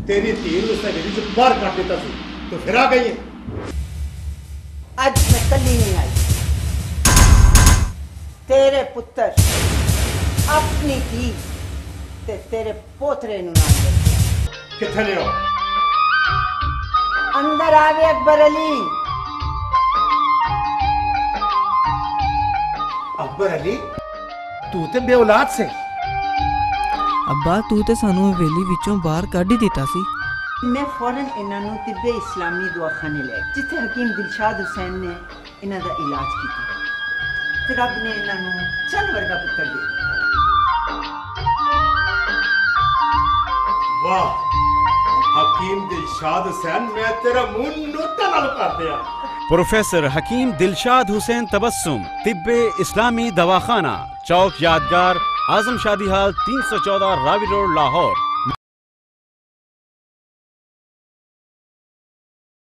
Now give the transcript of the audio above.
तेरी धी उस हवेली से बाहर काट देता सी तो फिर आ गई है। आज मैं कली नहीं आई। तेरे पुत्र अपनी धी ते तेरे पोतरे नु ना दे। किथे ले आओ? अंदर आवे अकबर अली। अकबर अली तू ते बे औलाद से। अब्बा तू ते सानू हवेली विचों बाहर कढ ही दिता सी। मैं फौरन इन्हां नू तिब्बे इस्लामी दवाखाने ले जिथे हकीम दिलशाद हुसैन ने इन्हां दा इलाज कीता। फिर रब ने इन्हां नू चंद वर्गा पुत्र दिया। वाह हकीम दिलशाद हुसैन, मैं तेरा मुंह नोटा नाल कर दिया। प्रोफेसर हकीम दिलशाद हुसैन तबस्सुम, तिब्बे इस्लामी दवाखाना, चौक यादगार, आजम शादी हाल 314 रावी रोड, लाहौर।